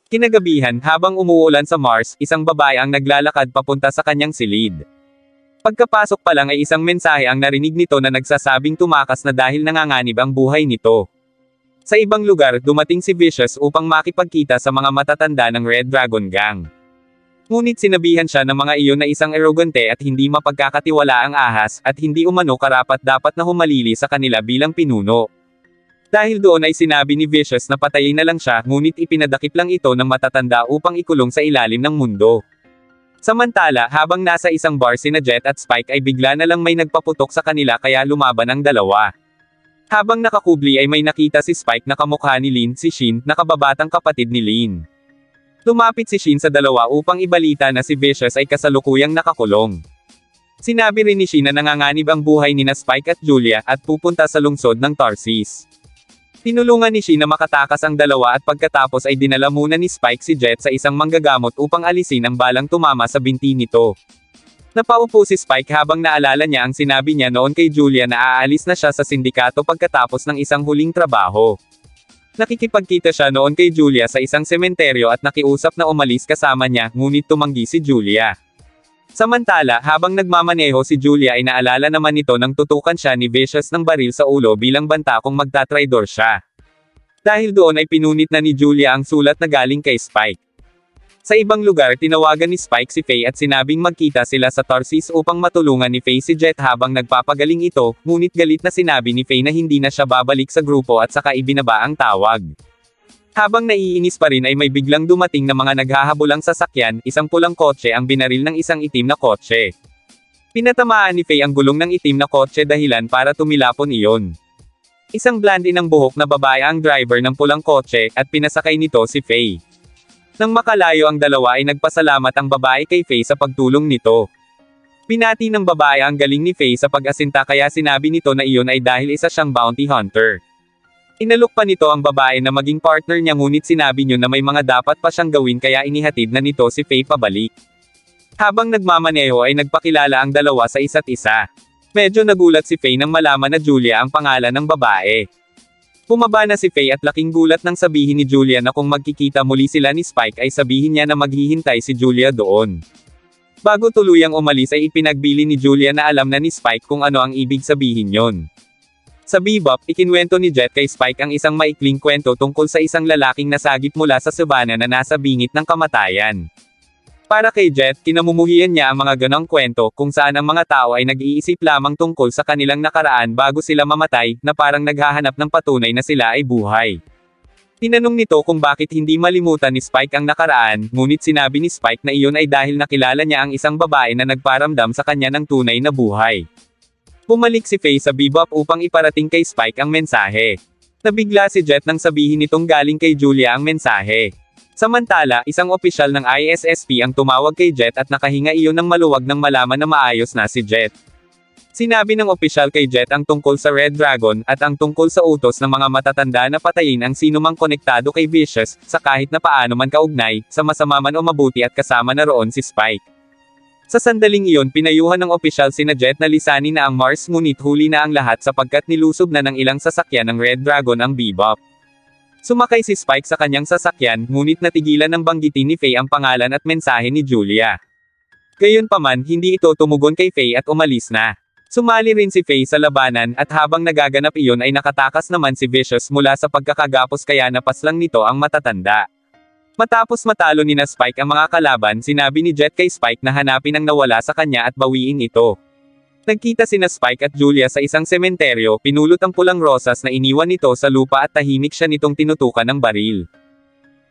Kinagabihan, habang umuulan sa Mars, isang babae ang naglalakad papunta sa kanyang silid. Pagkapasok pa lang ay isang mensahe ang narinig nito na nagsasabing tumakas na dahil nanganganib ang buhay nito. Sa ibang lugar, dumating si Vicious upang makipagkita sa mga matatanda ng Red Dragon Gang. Ngunit sinabihan siya ng mga iyon na isang arrogante at hindi mapagkakatiwalaang ahas, at hindi umano karapat-dapat na humalili sa kanila bilang pinuno. Dahil doon ay sinabi ni Vicious na patayin na lang siya, ngunit ipinadakip lang ito ng matatanda upang ikulong sa ilalim ng mundo. Samantala, habang nasa isang bar sina Jet at Spike ay bigla na lang may nagpaputok sa kanila kaya lumaban ang dalawa. Habang nakakubli ay may nakita si Spike na kamukha ni Lin, si Shin, na kababatang kapatid ni Lin. Lumapit si Shin sa dalawa upang ibalita na si Vicious ay kasalukuyang nakakulong. Sinabi rin ni Shin na nanganganib ang buhay nina Spike at Julia at pupunta sa lungsod ng Tarsis. Tinulungan ni Shin na makatakas ang dalawa at pagkatapos ay dinala muna ni Spike si Jet sa isang manggagamot upang alisin ang balang tumama sa binti nito. Napaupo si Spike habang naalala niya ang sinabi niya noon kay Julia na aalis na siya sa sindikato pagkatapos ng isang huling trabaho. Nakikipagkita siya noon kay Julia sa isang sementeryo at nakiusap na umalis kasama niya, ngunit tumanggi si Julia. Samantala, habang nagmamaneho si Julia ay naalala naman nito nang tutukan siya ni Vicious ng baril sa ulo bilang banta kung magtatraidor siya. Dahil doon ay pinunit na ni Julia ang sulat na galing kay Spike. Sa ibang lugar tinawagan ni Spike si Faye at sinabing magkita sila sa Tarsis upang matulungan ni Faye si Jet habang nagpapagaling ito, ngunit galit na sinabi ni Faye na hindi na siya babalik sa grupo at saka ibinaba ang tawag. Habang naiinis pa rin ay may biglang dumating na mga naghahabulang sasakyan, isang pulang kotse ang binaril ng isang itim na kotse. Pinatamaan ni Faye ang gulong ng itim na kotse dahilan para tumilapon iyon. Isang blonde ng buhok na babae ang driver ng pulang kotse, at pinasakay nito si Faye. Nang makalayo ang dalawa ay nagpasalamat ang babae kay Faye sa pagtulong nito. Pinati ng babae ang galing ni Faye sa pag-asinta kaya sinabi nito na iyon ay dahil isa siyang bounty hunter. Inalok pa nito ang babae na maging partner niya ngunit sinabi niyo na may mga dapat pa siyang gawin kaya inihatid na nito si Faye pabalik. Habang nagmamaneho ay nagpakilala ang dalawa sa isa't isa. Medyo nagulat si Faye nang malaman na Julia ang pangalan ng babae. Bumaba na si Faye at laking gulat nang sabihin ni Julia na kung magkikita muli sila ni Spike ay sabihin niya na maghihintay si Julia doon. Bago tuluyang umalis ay ipinagbili ni Julia na alam na ni Spike kung ano ang ibig sabihin yon. Sa Bebop, ikinwento ni Jet kay Spike ang isang maikling kwento tungkol sa isang lalaking nasagip mula sa sabana na nasa bingit ng kamatayan. Para kay Jet, kinamumuhian niya ang mga ganong kwento kung saan ang mga tao ay nag-iisip lamang tungkol sa kanilang nakaraan bago sila mamatay, na parang naghahanap ng patunay na sila ay buhay. Tinanong nito kung bakit hindi malimutan ni Spike ang nakaraan, ngunit sinabi ni Spike na iyon ay dahil nakilala niya ang isang babae na nagparamdam sa kanya ng tunay na buhay. Bumalik si Faye sa Bebop upang iparating kay Spike ang mensahe. Nabigla si Jet nang sabihin nitong galing kay Julia ang mensahe. Samantala, isang opisyal ng ISSP ang tumawag kay Jet at nakahinga iyon ng maluwag nang malaman na maayos na si Jet. Sinabi ng opisyal kay Jet ang tungkol sa Red Dragon at ang tungkol sa utos ng mga matatanda na patayin ang sinumang konektado kay Vicious, sa kahit na paano man kaugnay, sa masama man o mabuti at kasama na roon si Spike. Sa sandaling iyon pinayuhan ng opisyal sina Jet na lisanin na ang Mars ngunit huli na ang lahat sapagkat nilusob na ng ilang sasakyan ng Red Dragon ang Bebop. Sumakay si Spike sa kanyang sasakyan ngunit natigilan ng banggitin ni Faye ang pangalan at mensahe ni Julia. Gayunpaman hindi ito tumugon kay Faye at umalis na. Sumali rin si Faye sa labanan at habang nagaganap iyon ay nakatakas naman si Vicious mula sa pagkakagapos kaya napaslang nito ang matatanda. Matapos matalo ni na Spike ang mga kalaban, sinabi ni Jet kay Spike na hanapin ang nawala sa kanya at bawiin ito. Nagkita sina Spike at Julia sa isang sementeryo, pinulot ang pulang rosas na iniwan nito sa lupa at tahimik siya nitong tinutukan ng baril.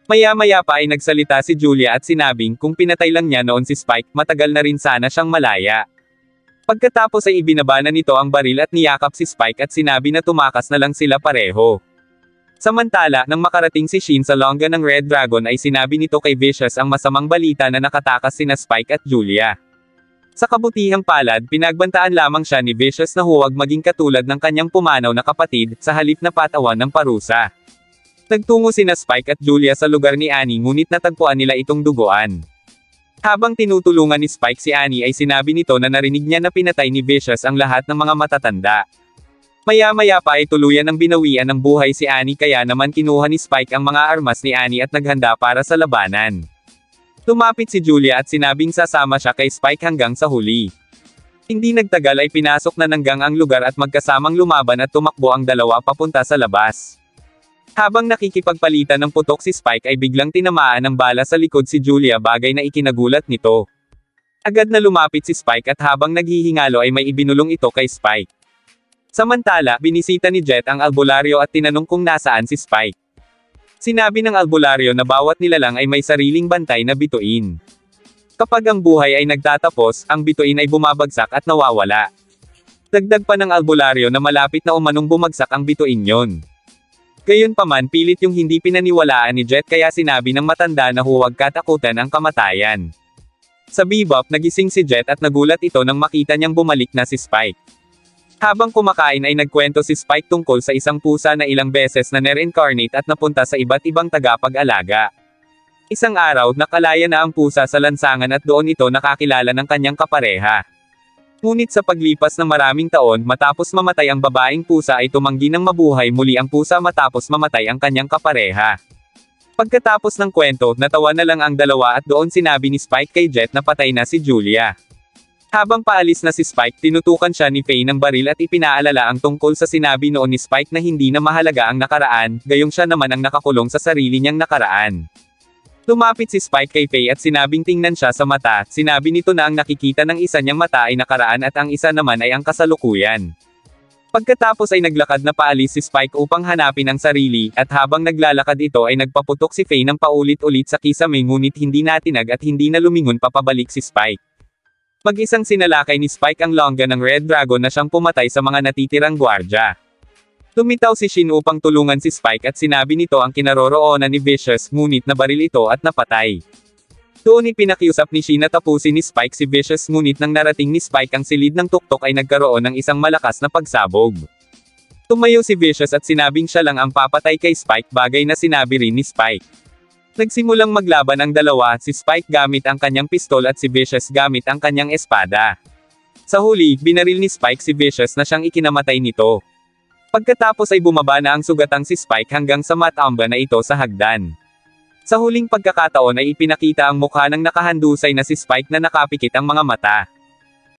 Maya-maya pa ay nagsalita si Julia at sinabing kung pinatay lang niya noon si Spike, matagal na rin sana siyang malaya. Pagkatapos ay ibinaba na nito ang baril at niyakap si Spike at sinabi na tumakas na lang sila pareho. Samantala, nang makarating si Shin sa longga ng Red Dragon ay sinabi nito kay Vicious ang masamang balita na nakatakas sina Spike at Julia. Sa kabutihang palad, pinagbantaan lamang siya ni Vicious na huwag maging katulad ng kanyang pumanaw na kapatid, sa halip na patawan ng parusa. Nagtungo sina Spike at Julia sa lugar ni Annie ngunit natagpuan nila itong duguan. Habang tinutulungan ni Spike si Annie ay sinabi nito na narinig niya na pinatay ni Vicious ang lahat ng mga matatanda. Maya-maya pa ay tuluyan ng binawian ng buhay si Annie kaya naman kinuha ni Spike ang mga armas ni Annie at naghanda para sa labanan. Lumapit si Julia at sinabing sasama siya kay Spike hanggang sa huli. Hindi nagtagal ay pinasok na ng gang ang lugar at magkasamang lumaban at tumakbo ang dalawa papunta sa labas. Habang nakikipagpalitan ng putok si Spike ay biglang tinamaan ng bala sa likod si Julia bagay na ikinagulat nito. Agad na lumapit si Spike at habang naghihingalo ay may ibinulong ito kay Spike. Samantala, binisita ni Jet ang albularyo at tinanong kung nasaan si Spike. Sinabi ng albularyo na bawat nilalang ay may sariling bantay na bituin. Kapag ang buhay ay nagtatapos, ang bituin ay bumabagsak at nawawala. Dagdag pa ng albularyo na malapit na umanong bumagsak ang bituin yon. Gayunpaman pilit yung hindi pinaniwalaan ni Jet kaya sinabi ng matanda na huwag katakutan ang kamatayan. Sa bebop nagising si Jet at nagulat ito nang makita niyang bumalik na si Spike. Habang kumakain ay nagkwento si Spike tungkol sa isang pusa na ilang beses na na-reincarnate at napunta sa iba't ibang tagapag-alaga. Isang araw, nakalaya na ang pusa sa lansangan at doon ito nakakilala ng kanyang kapareha. Ngunit sa paglipas ng maraming taon, matapos mamatay ang babaeng pusa ay tumanggi ng mabuhay muli ang pusa matapos mamatay ang kanyang kapareha. Pagkatapos ng kwento, natawa na lang ang dalawa at doon sinabi ni Spike kay Jet na patay na si Julia. Habang paalis na si Spike, tinutukan siya ni Faye ng baril at ipinaalala ang tungkol sa sinabi noon ni Spike na hindi na mahalaga ang nakaraan, gayong siya naman ang nakakulong sa sarili niyang nakaraan. Lumapit si Spike kay Faye at sinabing tingnan siya sa mata, sinabi nito na ang nakikita ng isa niyang mata ay nakaraan at ang isa naman ay ang kasalukuyan. Pagkatapos ay naglakad na paalis si Spike upang hanapin ang sarili, at habang naglalakad ito ay nagpaputok si Faye ng paulit-ulit sa kisame ngunit hindi natinag at hindi na lumingon papabalik si Spike. Mag-isang sinalakay ni Spike ang longga ng Red Dragon na siyang pumatay sa mga natitirang gwardya. Lumitaw si Shin upang tulungan si Spike at sinabi nito ang kinaroroonan ni Vicious, ngunit nabaril ito at napatay. Doon ipinakiusap ni Shin na tapusin ni Spike si Vicious ngunit nang narating ni Spike ang silid ng tuktok ay nagkaroon ng isang malakas na pagsabog. Tumayo si Vicious at sinabing siya lang ang papatay kay Spike bagay na sinabi rin ni Spike. Nagsimulang maglaban ang dalawa, si Spike gamit ang kanyang pistol at si Vicious gamit ang kanyang espada. Sa huli, binaril ni Spike si Vicious na siyang ikinamatay nito. Pagkatapos ay bumaba na ang sugatang si Spike hanggang sa matamba na ito sa hagdan. Sa huling pagkakataon ay ipinakita ang mukha ng nakahandusay na si Spike na nakapikit ang mga mata.